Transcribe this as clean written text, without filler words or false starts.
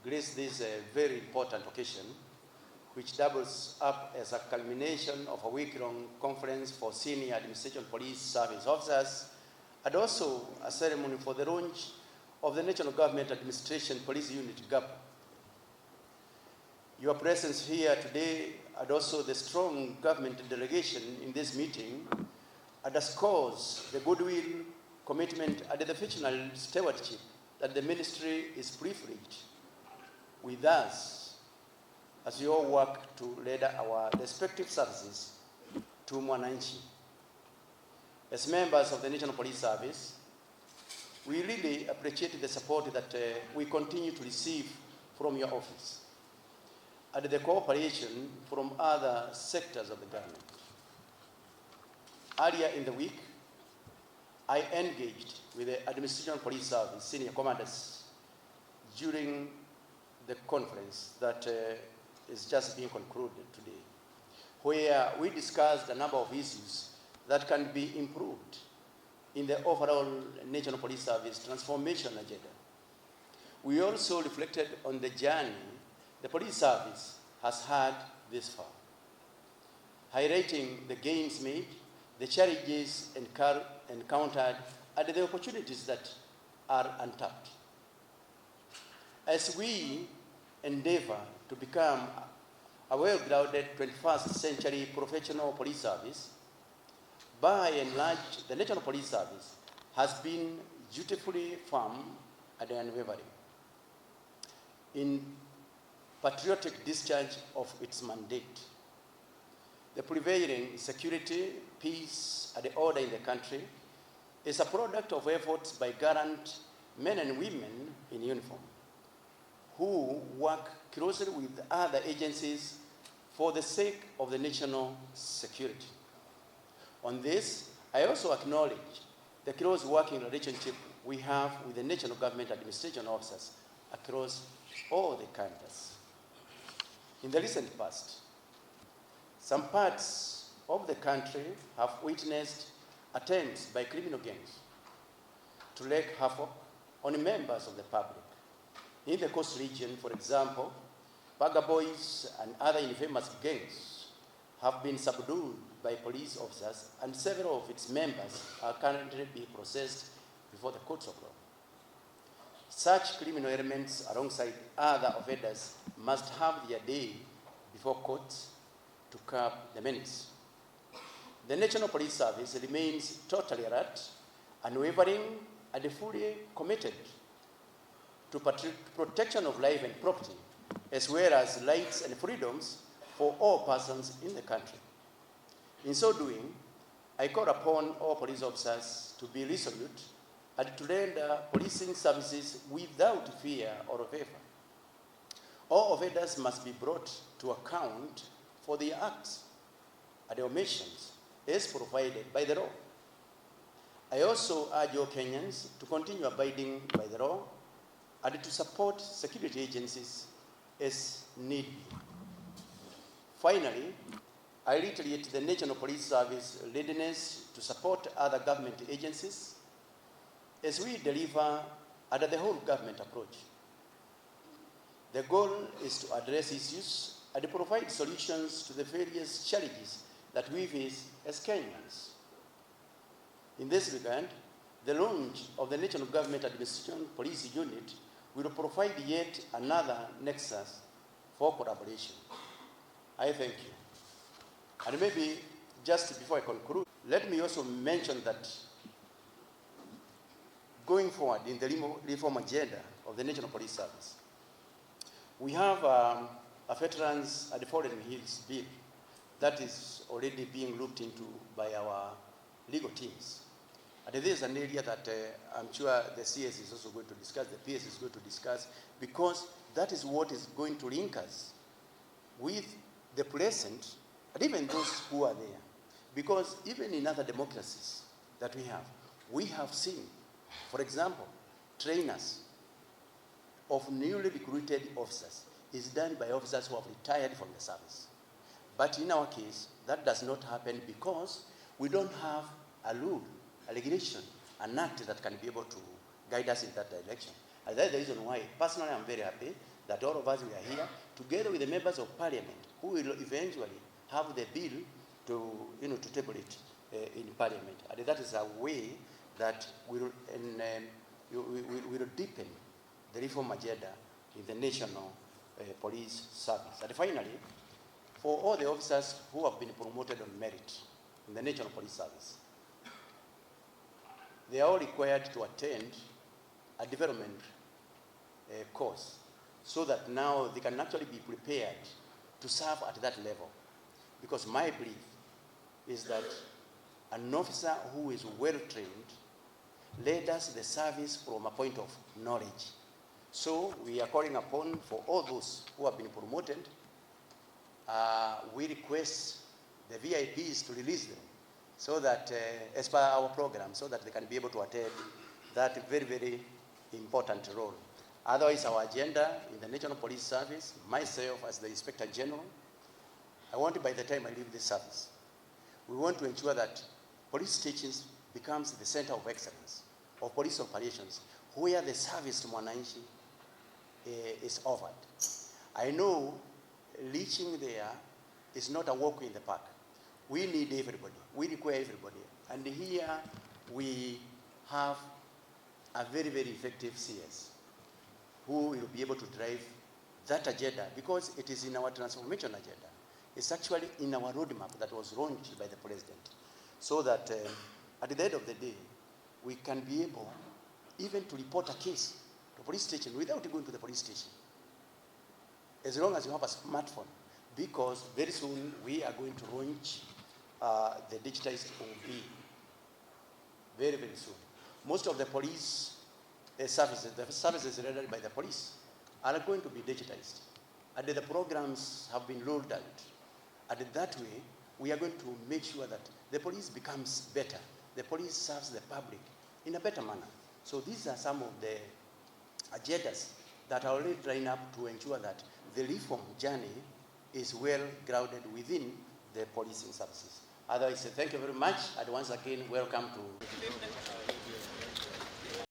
grace this very important occasion, which doubles up as a culmination of a week-long conference for senior administration police service officers, and also a ceremony for the launch of the National Government Administration Police Unit GAP. Your presence here today and also the strong government delegation in this meeting underscores the goodwill, commitment, and the fictional stewardship that the ministry is privileged with us as we all work to lead our respective services to Mwananchi. As members of the National Police Service, we really appreciate the support that we continue to receive from your office and the cooperation from other sectors of the government. Earlier in the week, I engaged with the Administration Police Service senior commanders during the conference that is just being concluded today, where we discussed a number of issues that can be improved in the overall National Police Service transformation agenda. We also reflected on the journey the police service has had this far, highlighting the gains made, the challenges encountered, and the opportunities that are untapped. As we endeavor to become a well-grounded 21st century professional police service, by and large, the National Police Service has been dutifully firm and unwavering in patriotic discharge of its mandate. The prevailing security, peace, and order in the country is a product of efforts by gallant men and women in uniform who work closely with other agencies for the sake of the national security. On this, I also acknowledge the close working relationship we have with the national government administration officers across all the campus. In the recent past, some parts of the country have witnessed attempts by criminal gangs to wreak havoc on members of the public. In the coast region, for example, Baga Boys and other infamous gangs have been subdued by police officers, and several of its members are currently being processed before the courts of law. Such criminal elements, alongside other offenders, must have their day before courts to curb the menace. The National Police Service remains totally alert, unwavering, and fully committed to protection of life and property, as well as rights and freedoms for all persons in the country. In so doing, I call upon all police officers to be resolute and to render policing services without fear or favor. All offenders must be brought to account for their acts and omissions as provided by the law. I also urge all Kenyans to continue abiding by the law and to support security agencies as need be. Finally, I reiterate the National Police Service readiness to support other government agencies as we deliver under the whole government approach. The goal is to address issues and provide solutions to the various challenges that we face as Kenyans. In this regard, the launch of the National Government Administration Police Unit will provide yet another nexus for collaboration. I thank you. And maybe just before I conclude, let me also mention that going forward in the reform agenda of the National Police Service, we have a Veterans and Foreign Hills Bill that is already being looked into by our legal teams. And this is an area that I'm sure the CS is also going to discuss, the PS is going to discuss, because that is what is going to link us with the present and even those who are there. Because even in other democracies that we have seen, for example, trainers of newly recruited officers is done by officers who have retired from the service. But in our case, that does not happen because we don't have a rule, a regulation, an act that can be able to guide us in that direction. And that's the reason why, personally, I'm very happy that all of us we are here, together with the members of parliament, who will eventually have the bill to table it in parliament. And that is a way that will deepen the reform agenda in the national police service. And finally, for all the officers who have been promoted on merit in the national police service, they are all required to attend a development course so that now they can actually be prepared to serve at that level. Because my belief is that an officer who is well trained led us the service from a point of knowledge. So we are calling upon for all those who have been promoted, we request the VIPs to release them so that, as per our program, so that they can be able to attend that very, very important role. Otherwise, our agenda in the National Police Service, myself as the Inspector General, I want by the time I leave this service, we want to ensure that police stations becomes the center of excellence of police operations, where the service to Mwananchi is offered. I know reaching there is not a walk in the park. We need everybody. We require everybody. And here we have a very, very effective CS who will be able to drive that agenda, because it is in our transformation agenda. It's actually in our roadmap that was launched by the president, so that at the end of the day, we can be able even to report a case to police station without going to the police station, as long as you have a smartphone, because very soon we are going to launch the digitized OB, very, very soon. Most of the police services, the services rendered by the police, are going to be digitized. And the programs have been rolled out. And that way, we are going to make sure that the police becomes better. The police serves the public in a better manner. So these are some of the agendas that are already lined up to ensure that the reform journey is well grounded within the policing services. Otherwise, thank you very much, and once again, welcome to